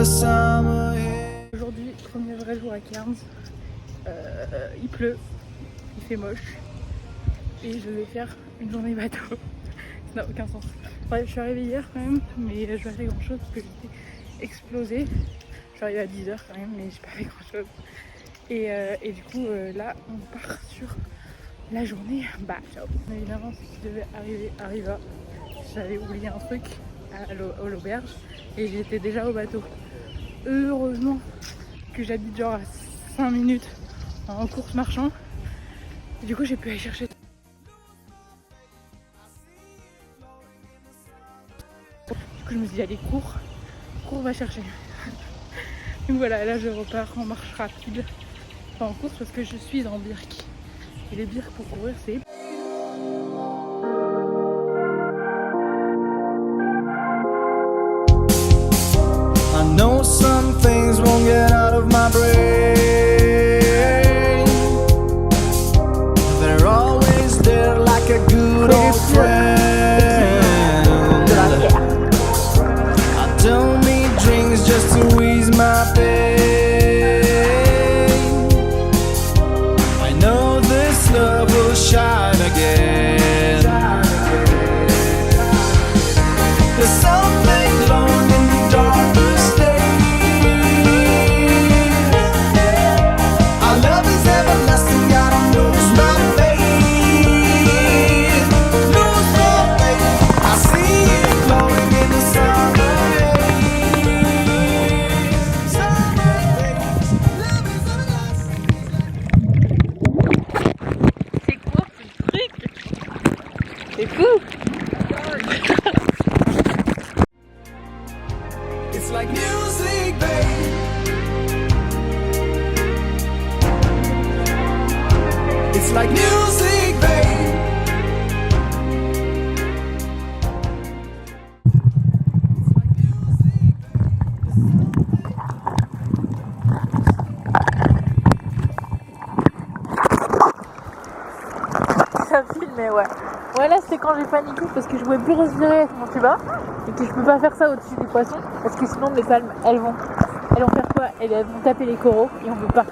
the summer here. Aujourd'hui, premier vrai jour à Cairns. Il pleut, il fait moche et je vais faire une journée bateau. Ça n'a aucun sens. Bref, je suis arrivée hier quand même, mais je n'ai pas fait grand chose parce que j'étais explosée. Je suis arrivée à 10h quand même, mais j'ai pas fait grand chose. Et du coup, là, on part sur la journée bateau. Évidemment, ce qui devait arriver arriva. J'avais oublié un truc à l'auberge et j'étais déjà au bateau. Heureusement que j'habite genre à 5 minutes en course marchand. Et du coup, j'ai pu aller chercher. Du coup, je me suis dit, allez, cours, va chercher. Donc voilà, là je repars en marche rapide, pas en course parce que je suis en birk. Et les birks pour courir, c'est... I know some things won't get out of my brain. They're always there like a good old friend. I don't need drinks just to ease my pain. I know this love will shine again. There's something long in the darkest days. Our love is everlasting, God knows my fate. Knows my fate. I see it glowing in the summer days. Summer days. Love is everlasting. C'est quoi ce truc? C'est fou! It's like music, babe. It's like music, babe. Ça filmait, ouais. Ouais, là c'était quand j'ai paniqué parce que je pouvais plus respirer avec mon tuba et que je peux pas faire ça au-dessus des poissons parce que sinon les palmes elles vont faire quoi? Elles vont taper les coraux et on veut pas.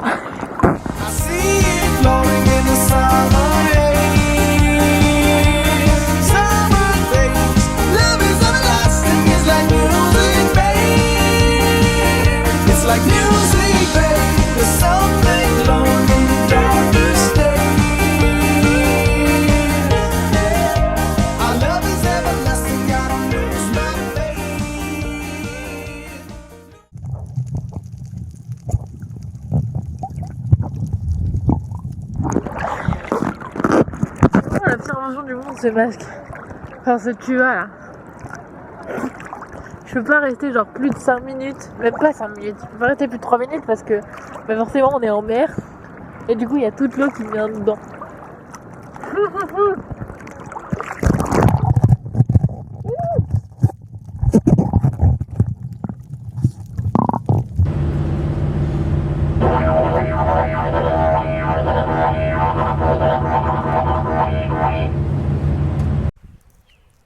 I see it glowing in the summer haze. Summer days. Love is everlasting. It's like music, babe. It's like music, babe. There's something long in the darkest days. Our love is everlasting. God knows my fate. Oh, la pire invention du monde, ce masque. Enfin, ce tuba là. Je peux pas rester genre plus de 5 minutes, même pas 5 minutes. Je peux pas rester plus de 3 minutes parce que forcément on est en mer et du coup il y a toute l'eau qui vient dedans.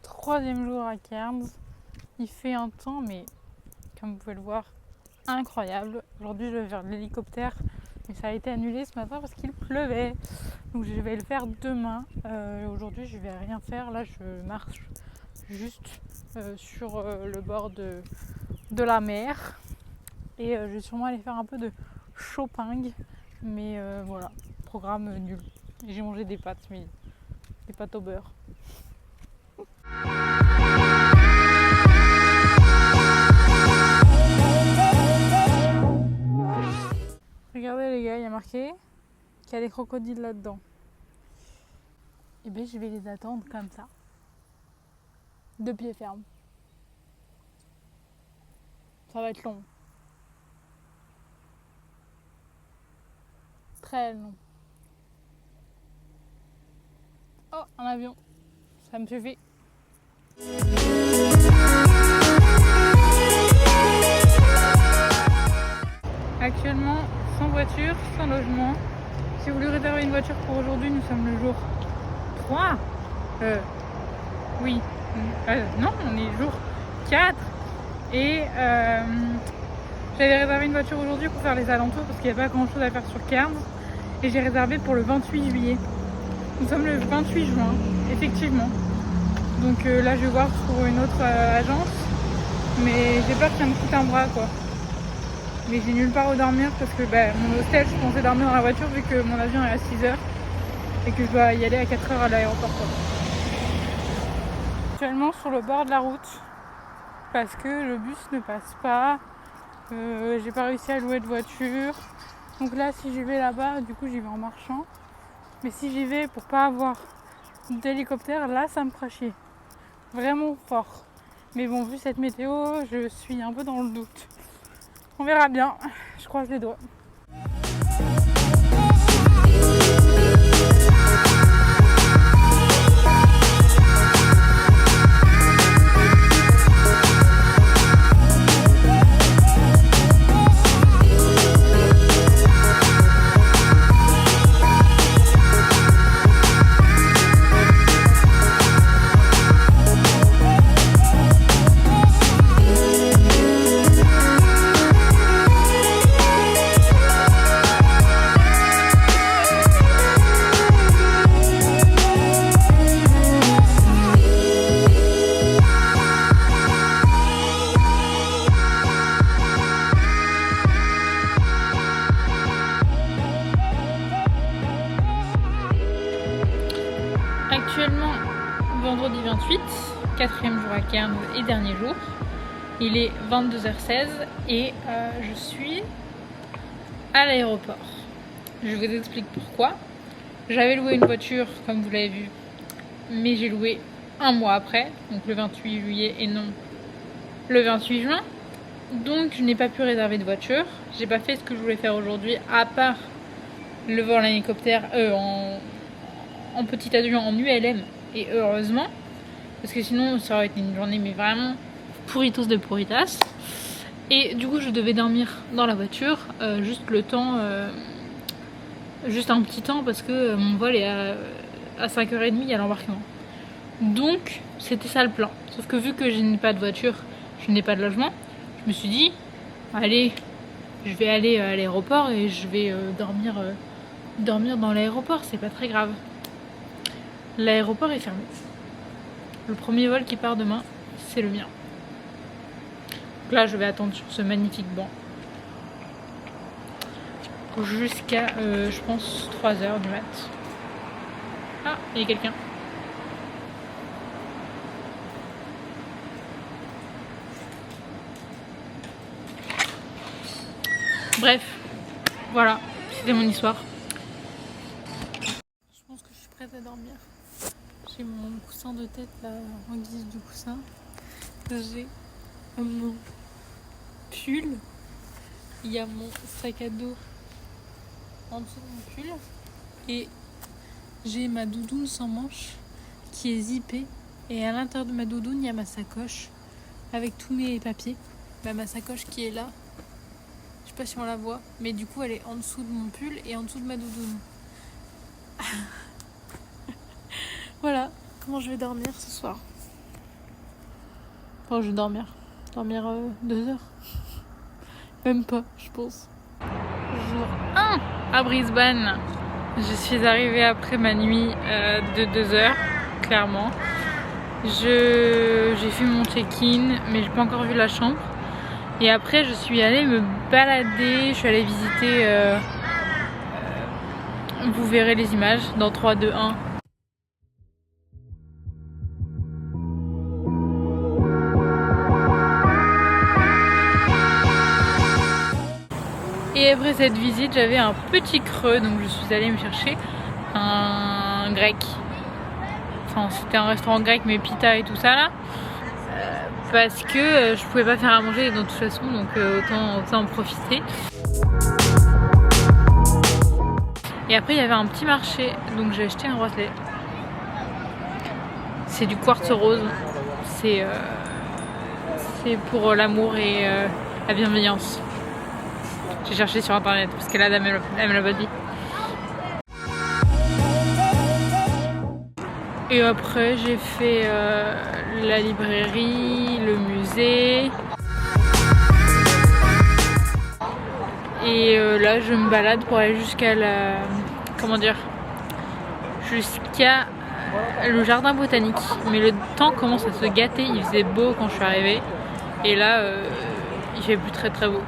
Troisième jour à Cairns. Il fait un temps, mais comme vous pouvez le voir, incroyable. Aujourd'hui, je vais faire de l'hélicoptère, mais ça a été annulé ce matin parce qu'il pleuvait. Donc, je vais le faire demain. Aujourd'hui, je vais rien faire. Là, je marche juste sur le bord de la mer. Et je vais sûrement aller faire un peu de shopping. Mais voilà, programme nul. J'ai mangé des pâtes, mais des pâtes au beurre. Regardez les gars, il y a marqué qu'il y a des crocodiles là-dedans. Et bien je vais les attendre comme ça. De pied ferme. Ça va être long. Très long. Oh, un avion. Ça me suffit. Actuellement, sans voiture, sans logement. J'ai voulu réserver une voiture pour aujourd'hui, nous sommes le jour 3. Oui. Non, on est jour 4. Et j'avais réservé une voiture aujourd'hui pour faire les alentours parce qu'il n'y a pas grand chose à faire sur Cairns. Et j'ai réservé pour le 28 juillet. Nous sommes le 28 juin, effectivement. Donc là je vais voir pour une autre agence. Mais j'ai peur que ça me coûte un bras quoi. Mais j'ai nulle part où dormir parce que mon hostel, je pensais dormir dans la voiture vu que mon avion est à 6h. Et que je dois y aller à 4h à l'aéroport quoi. Actuellement sur le bord de la route. Parce que le bus ne passe pas. J'ai pas réussi à louer de voiture. Donc là si j'y vais là-bas, du coup j'y vais en marchant. Mais si j'y vais pour pas avoir d'hélicoptère, là ça me fera chier. Vraiment fort. Mais bon, vu cette météo, je suis un peu dans le doute. On verra bien, je croise les doigts. Actuellement, vendredi 28, 4e jour à Cairns et dernier jour. Il est 22h16 et je suis à l'aéroport. Je vous explique pourquoi. J'avais loué une voiture, comme vous l'avez vu, mais j'ai loué un mois après, donc le 28 juillet et non le 28 juin. Donc je n'ai pas pu réserver de voiture. J'ai pas fait ce que je voulais faire aujourd'hui, à part le vol en hélicoptère en petit avion en ULM, et heureusement, parce que sinon ça aurait été une journée mais vraiment pourritos de pourritas. Et du coup je devais dormir dans la voiture, juste le temps, juste un petit temps parce que mon vol est à 5h30 à l'embarquement. Donc c'était ça le plan, sauf que vu que je n'ai pas de voiture, je n'ai pas de logement, je me suis dit allez, je vais aller à l'aéroport et je vais dormir dans l'aéroport, c'est pas très grave. L'aéroport est fermé. Le premier vol qui part demain, c'est le mien. Donc là, je vais attendre sur ce magnifique banc jusqu'à, je pense, 3h du mat. Ah, il y a quelqu'un. Bref, voilà, c'était mon histoire. Je pense que je suis prête à dormir. J'ai mon coussin de tête là en guise du coussin. J'ai mon pull. Il y a mon sac à dos en dessous de mon pull. Et j'ai ma doudoune sans manche qui est zippée. Et à l'intérieur de ma doudoune, il y a ma sacoche avec tous mes papiers. Ma sacoche qui est là. Je sais pas si on la voit. Mais du coup, elle est en dessous de mon pull et en dessous de ma doudoune. Voilà comment je vais dormir ce soir. Enfin, je vais dormir 2 heures. Même pas, je pense. Jour 1 à Brisbane. Je suis arrivée après ma nuit de 2 heures, clairement. J'ai fait mon check-in, mais j'ai pas encore vu la chambre. Et après, je suis allée me balader. Je suis allée visiter. Vous verrez les images dans 3, 2, 1. Et après cette visite, j'avais un petit creux, donc je suis allée me chercher un grec. Enfin, c'était un restaurant grec, mais pita et tout ça là. Parce que je pouvais pas faire à manger de toute façon, donc autant en profiter. Et après, il y avait un petit marché, donc j'ai acheté un bracelet. C'est du quartz rose. C'est pour l'amour et la bienveillance. J'ai cherché sur internet parce que la dame elle me l'a pas dit. Et après j'ai fait la librairie, le musée. Et là je me balade pour aller jusqu'à la... comment dire, jusqu'à le jardin botanique. Mais le temps commence à se gâter, il faisait beau quand je suis arrivée. Et là il fait plus très très beau.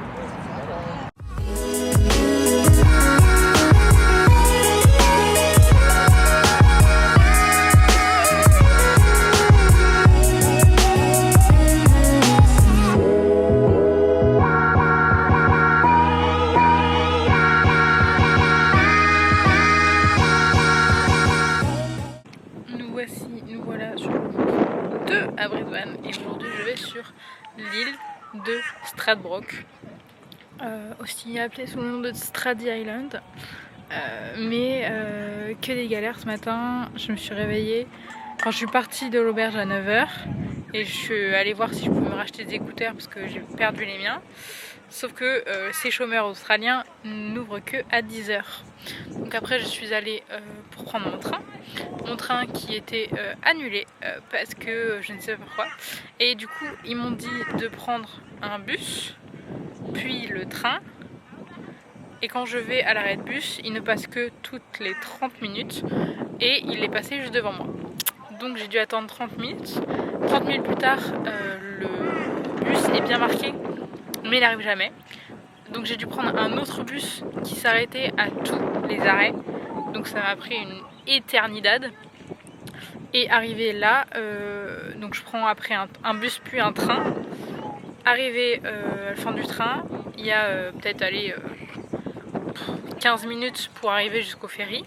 Nous voilà sur le jour 2 à Brisbane et aujourd'hui je vais sur l'île de Stradbroke, aussi appelée sous le nom de Stradey Island, mais que des galères ce matin. Je me suis réveillée quand je suis partie de l'auberge à 9 h et je suis allée voir si je pouvais me racheter des écouteurs parce que j'ai perdu les miens. Sauf que ces chômeurs australiens n'ouvrent que à 10 h. Donc après je suis allée pour prendre mon train qui était annulé parce que je ne sais pas pourquoi. Et du coup ils m'ont dit de prendre un bus, puis le train. Et quand je vais à l'arrêt de bus, il ne passe que toutes les 30 minutes et il est passé juste devant moi. Donc j'ai dû attendre 30 minutes. 30 minutes plus tard, le bus est bien marqué, mais il n'arrive jamais. Donc j'ai dû prendre un autre bus qui s'arrêtait à tous les arrêts. Donc ça m'a pris une éternidad. Et arrivé là, donc je prends après un bus puis un train. Arrivé à la fin du train, il y a peut-être 15 minutes pour arriver jusqu'au ferry.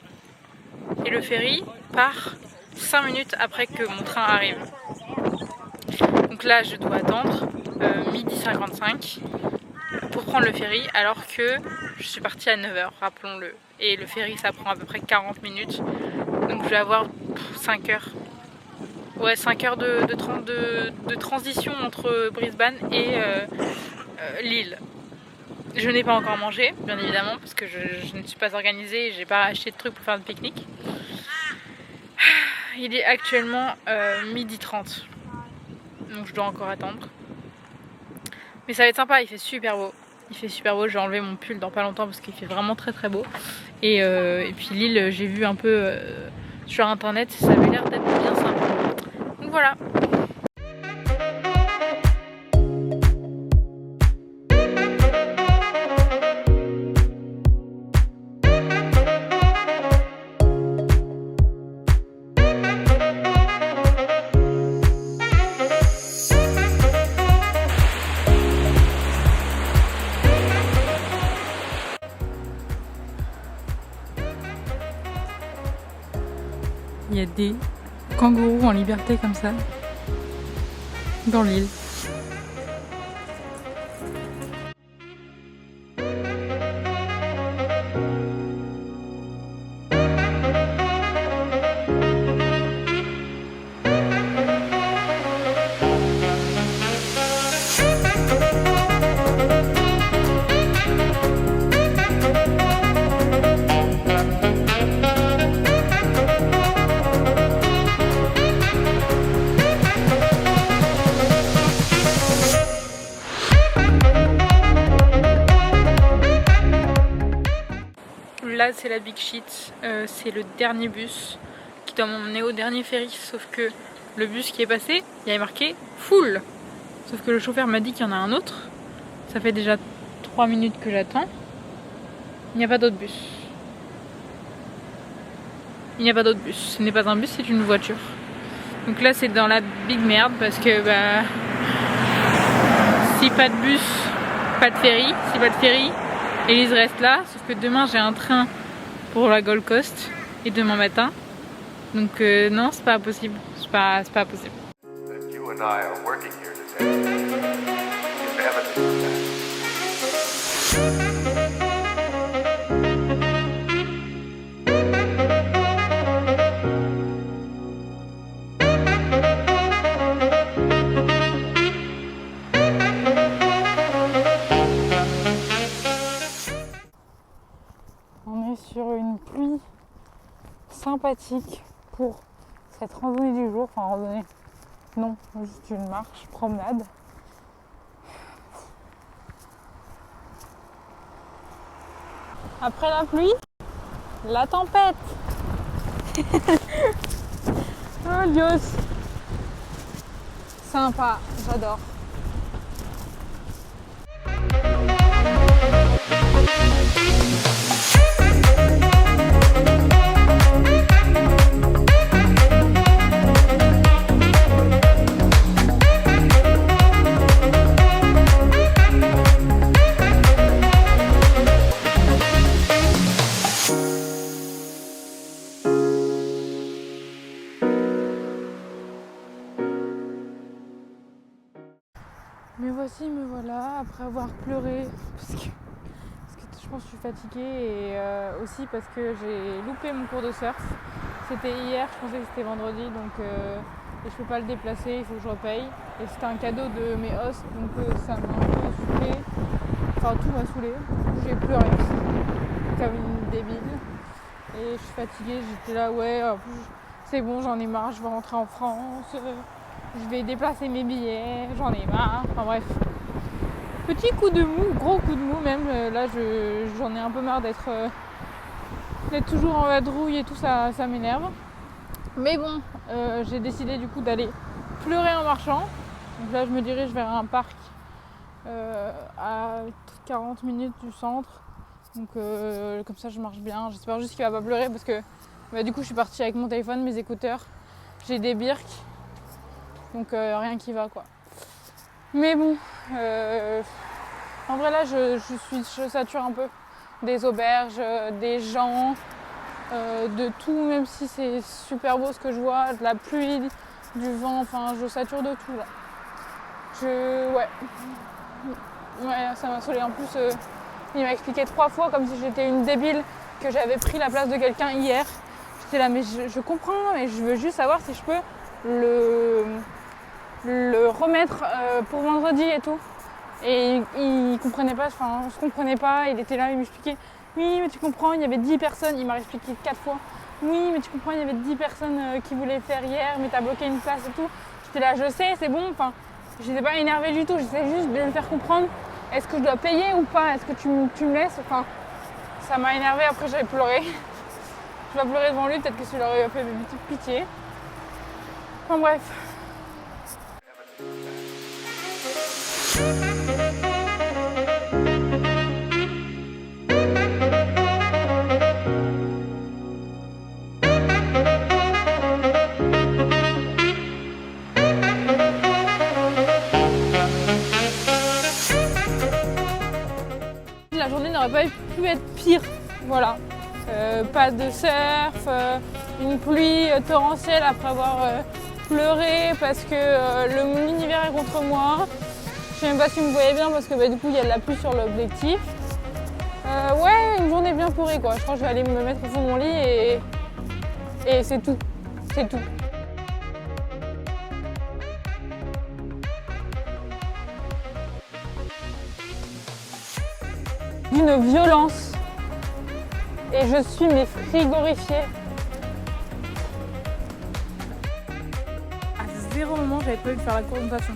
Et le ferry part 5 minutes après que mon train arrive. Donc là je dois attendre 12h55 pour prendre le ferry alors que je suis partie à 9 h, rappelons-le. Et le ferry ça prend à peu près 40 minutes. Donc je vais avoir 5 heures. Ouais, 5 heures de transition entre Brisbane et l'île. Je n'ai pas encore mangé, bien évidemment, parce que je ne suis pas organisée et j'ai pas acheté de trucs pour faire un pique-nique. Il est actuellement 12h30. Donc je dois encore attendre. Mais ça va être sympa, il fait super beau. Il fait super beau, je vais enlever mon pull dans pas longtemps parce qu'il fait vraiment très très beau. Et puis l'île, j'ai vu un peu sur internet, ça avait l'air d'être bien sympa. Donc voilà. Il y a des kangourous en liberté comme ça dans l'île. Là c'est la Big Shit, c'est le dernier bus qui doit m'emmener au dernier ferry, sauf que le bus qui est passé, il y avait marqué full. Sauf que le chauffeur m'a dit qu'il y en a un autre. Ça fait déjà 3 minutes que j'attends. Il n'y a pas d'autre bus. Il n'y a pas d'autre bus. Ce n'est pas un bus, c'est une voiture. Donc là c'est dans la big merde parce que bah, si pas de bus, pas de ferry. Si pas de ferry, Elise reste là, sauf que demain j'ai un train pour la Gold Coast et demain matin. Donc non, c'est pas possible. C'est pas possible. You and I are working here today. It's evidence of that. On est sur une pluie sympathique pour cette randonnée du jour. Enfin randonnée, non, juste une marche, promenade. Après la pluie, la tempête. Oh Dios. Sympa, j'adore. Me voici, me voilà, après avoir pleuré, parce que je pense que je suis fatiguée et aussi parce que j'ai loupé mon cours de surf. C'était hier, je pensais que c'était vendredi, donc et je peux pas le déplacer, il faut que je repaye. Et c'était un cadeau de mes hosts, donc ça m'a un peu saoulée. Enfin, tout m'a saoulée. J'ai pleuré comme une débile. Et je suis fatiguée, j'étais là, ouais, c'est bon, j'en ai marre, je vais rentrer en France. Je vais déplacer mes billets, j'en ai marre, enfin bref. Petit coup de mou, gros coup de mou même, là j'en ai un peu marre d'être toujours en vadrouille et tout, ça m'énerve. Mais bon, j'ai décidé du coup d'aller pleurer en marchant. Donc là je me dirige vers un parc à 40 minutes du centre. Donc comme ça je marche bien, j'espère juste qu'il va pas pleurer parce que du coup je suis partie avec mon téléphone, mes écouteurs, j'ai des birks. Donc rien qui va quoi. Mais bon, en vrai là je sature un peu des auberges, des gens, de tout, même si c'est super beau ce que je vois, de la pluie, du vent, enfin je sature de tout là. Ouais, ça m'a saoulée. En plus, il m'a expliqué 3 fois comme si j'étais une débile que j'avais pris la place de quelqu'un hier. J'étais là, mais je comprends, mais je veux juste savoir si je peux le remettre pour vendredi et tout. Et il comprenait pas, enfin on se comprenait pas, il était là, il m'expliquait oui mais tu comprends, il y avait 10 personnes, il m'a expliqué 4 fois. Oui mais tu comprends, il y avait 10 personnes qui voulaient faire hier, mais t'as bloqué une place et tout. J'étais là, je sais, c'est bon, enfin j'étais pas énervée du tout, j'essayais juste de le faire comprendre. Est-ce que je dois payer ou pas? Est-ce que tu me laisses? Enfin ça m'a énervée, après j'avais pleuré. Je vais pleurer devant lui, peut-être que ça lui aurait fait une petite pitié. Enfin bref. La journée n'aurait pas pu être pire, voilà. Pas de surf, une pluie torrentielle après avoir pleuré parce que l'univers est contre moi. Je sais même pas si vous me voyez bien parce que du coup il y a de la pluie sur l'objectif. Ouais, une journée bien pourrie quoi. Je crois que je vais aller me mettre au fond de mon lit et c'est tout. C'est tout. D'une violence. Et je suis frigorifiée. À zéro moment j'avais prévu de faire la présentation.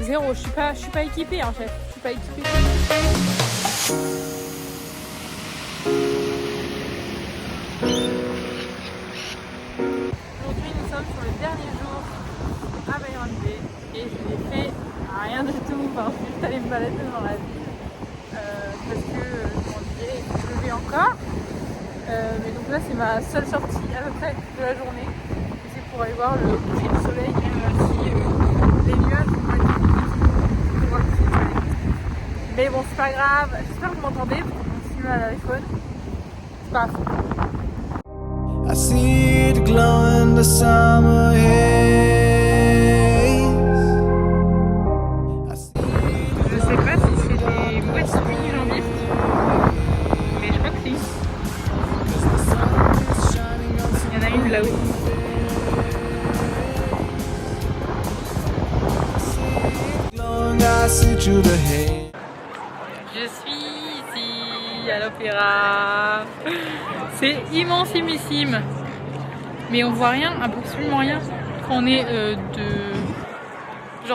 Zéro, je suis pas équipée hein, chef. Je suis pas équipée. Aujourd'hui nous sommes sur le dernier jour à Byron Bay et je n'ai fait rien du tout. Enfin, je suis juste allée me balader dans la ville parce que il pleuvait encore. Mais donc là c'est ma seule sortie à peu près de la journée. Et c'est pour aller voir le coucher du soleil, même si les nuages vont pas être difficiles pour voir le coucher du soleil. Mais bon c'est pas grave, j'espère que vous m'entendez parce qu'on continue à l'iPhone. C'est pas grave. I see it glow in the summer haze. Je sais pas si c'est des mouettes janvier, mais je crois que si. Il y en a une là-haut. Glowing, I see through the haze. Je suis ici à l'opéra. C'est immensimissime. Mais on voit rien, absolument rien, quand on est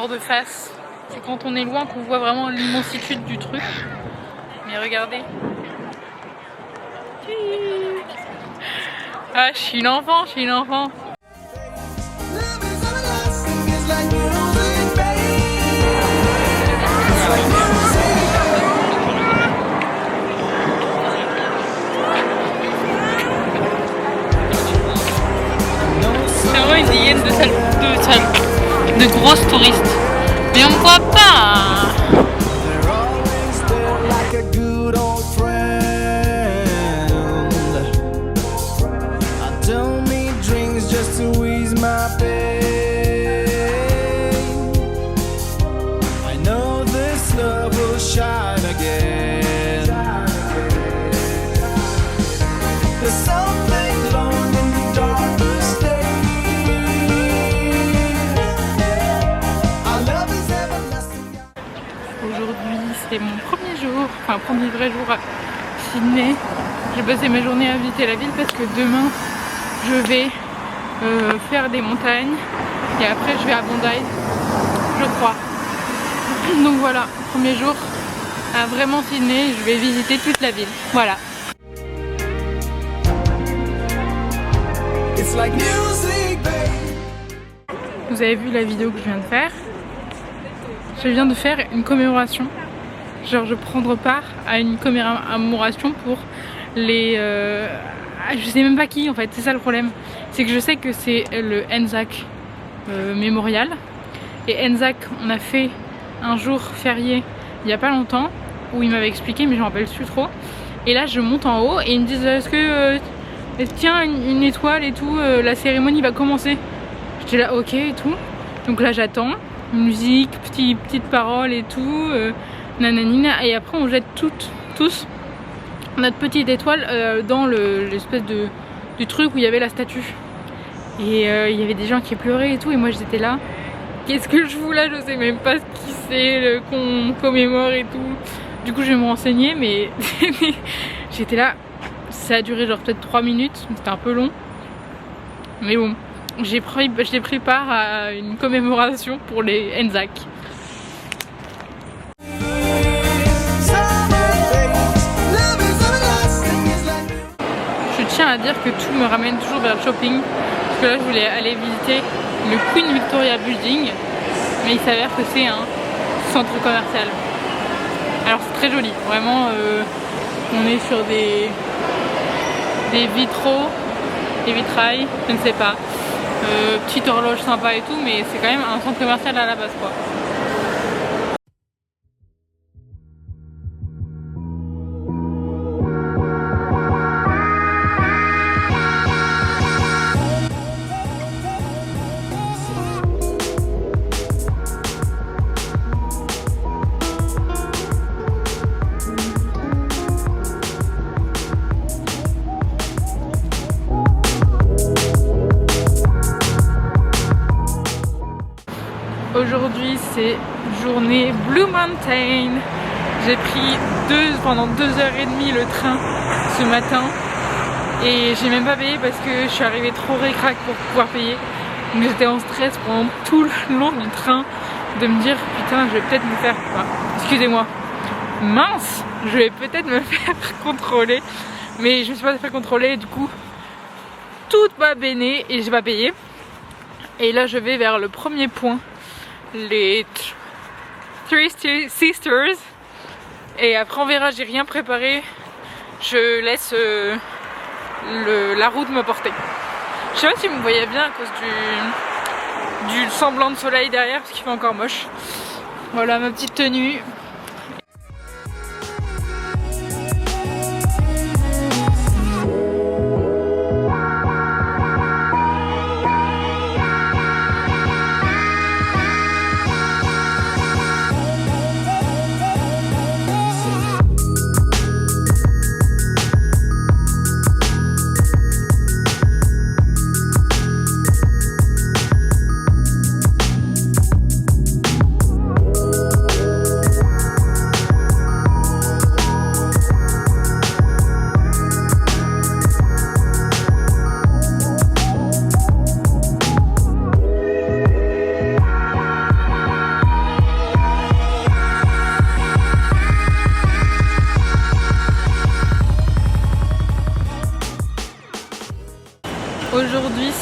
de face. C'est quand on est loin qu'on voit vraiment l'immensitude du truc. Mais regardez. Ah, je suis une enfant, je suis une enfant. Love is everlasting, it's like music, babe. It's like music. C'est vraiment une hyène de grosses touristes. Mais on me voit pas. They're always there like a good old friend. I don't need drinks just to ease my pain. I know this love will shine again. There's something long in the darkest days. Our love is everlasting. Aujourd'hui, c'est mon premier jour, enfin premier vrai jour à Sydney. J'ai passé ma journée à visiter la ville parce que demain, je vais faire des montagnes et après je vais à Bondi, je crois. Donc voilà, premier jour à vraiment Sydney, je vais visiter toute la ville. Voilà. It's like music, babe. Vous avez vu la vidéo que je viens de faire. Je viens de faire une commémoration. Genre je prendre part à une commémoration pour les... je sais même pas qui en fait, c'est ça le problème. C'est que je sais que c'est le Anzac Memorial. Et Anzac, on a fait un jour férié il y a pas longtemps où il m'avait expliqué mais je me rappelle plus trop. Et là je monte en haut et ils me disent est-ce que tiens une étoile et tout, la cérémonie va commencer. J'étais là ok et tout. Donc là j'attends, musique, petites paroles et tout, nananina. Et après on jette tous notre petite étoile dans l'espèce de truc où il y avait la statue. Et il y avait des gens qui pleuraient et tout et moi j'étais là. Qu'est-ce que je fous là? Je sais même pas ce qui c'est qu'on commémore et tout. Du coup je vais me renseigner mais j'étais là. Ça a duré genre peut-être 3 minutes, c'était un peu long. Mais bon, j'ai pris part à une commémoration pour les Anzac. Summer days, love is everlasting, it's like Je tiens à dire que tout me ramène toujours vers le shopping. Parce que là je voulais aller visiter le Queen Victoria Building. Mais il s'avère que c'est un centre commercial. Alors c'est très joli, vraiment on est sur des vitraux, des vitrails, je ne sais pas. Petite horloge sympa et tout, mais c'est quand même un centre commercial à la base quoi. Aujourd'hui c'est journée Blue Mountain. J'ai pris pendant 2h30 le train ce matin et j'ai même pas payé parce que je suis arrivée trop récrac pour pouvoir payer. Donc j'étais en stress pendant tout le long du train de me dire putain je vais peut-être me faire... Enfin, excusez-moi, mince, je vais peut-être me faire contrôler. Mais je me suis pas fait contrôler et du coup tout va béné et j'ai pas payé. Et là je vais vers le premier point, les Three Sisters, et après on verra, j'ai rien préparé, je laisse la route me porter. Je sais pas si vous me voyez bien à cause du semblant de soleil derrière parce qu'il fait encore moche. Voilà ma petite tenue.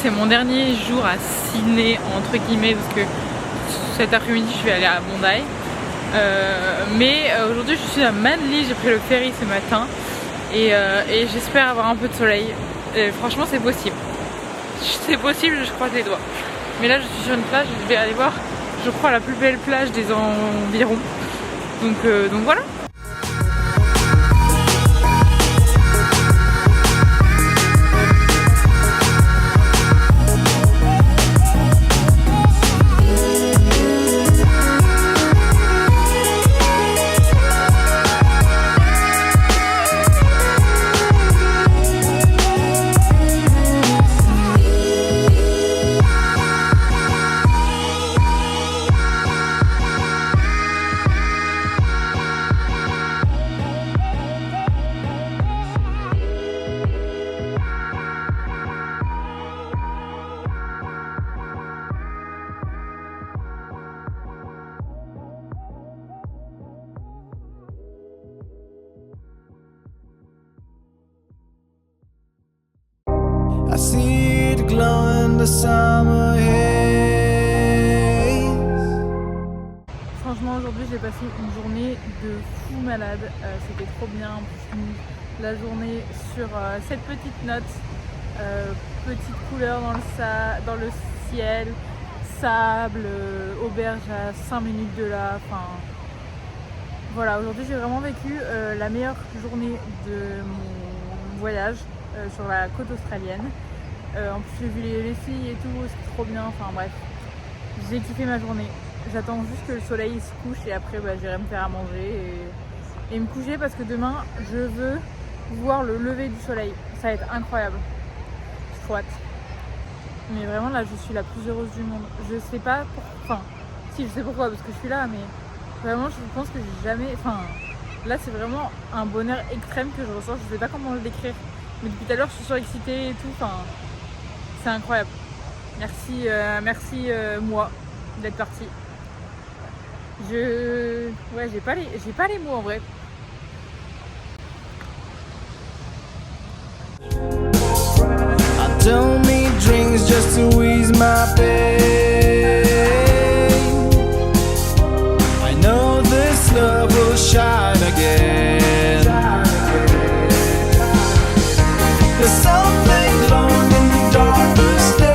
c'est mon dernier jour à Sydney entre guillemets parce que cet après-midi je vais aller à Bondi. Mais aujourd'hui je suis à Manly, j'ai pris le ferry ce matin et j'espère avoir un peu de soleil. Franchement c'est possible. C'est possible, je croise les doigts. Mais là je suis sur une plage, je vais aller voir, je crois, la plus belle plage des environs. Donc voilà. I see it glow in the summer haze. Franchement aujourd'hui j'ai passé une journée de fou malade, c'était trop bien. En plus je finis la journée sur cette petite note, petite couleur dans le ciel, sable, auberge à 5 minutes de là, enfin voilà. Aujourd'hui j'ai vraiment vécu la meilleure journée de mon voyage sur la côte australienne. En plus j'ai vu les filles et tout, c'était trop bien, enfin bref, j'ai kiffé ma journée. J'attends juste que le soleil se couche et après j'irai me faire à manger et me coucher parce que demain je veux voir le lever du soleil, ça va être incroyable, j'ai trop hâte. Mais vraiment là je suis la plus heureuse du monde, je sais pas enfin si je sais pourquoi parce que je suis là, mais vraiment je pense que j'ai jamais, enfin là c'est vraiment un bonheur extrême que je ressens, je sais pas comment le décrire. Mais depuis tout à l'heure je suis surexcitée et tout, enfin c'est incroyable. Merci, merci moi d'être partie. Ouais, j'ai pas les mots en vrai. I don't need drinks just to ease my pain. I know this love will shine again. There's something long in the darkest days.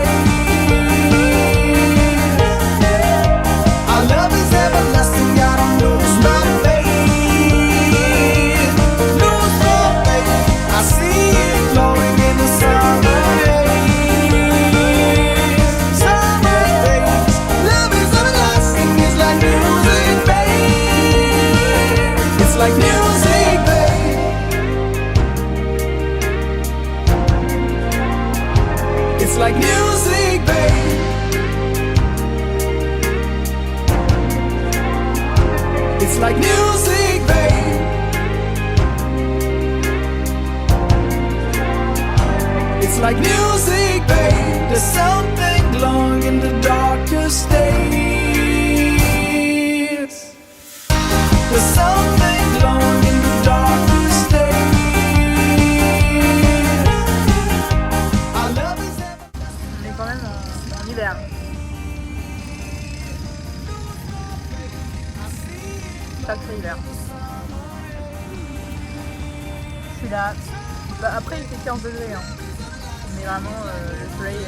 Our love is everlasting, God knows my fate. Knows my fate. I see it glowing in the summer haze. Summer haze. Love is everlasting, it's like music, babe. It's like music, babe. It's like music, babe. It's like music, babe. It's like music, babe. There's something glowing in the darkest days. There's something glowing in the darkest days. Our love is On est quand même en hiver. Sacré hiver. Je suis là. Après il fait 15 degrés, hein. Mais vraiment le soleil,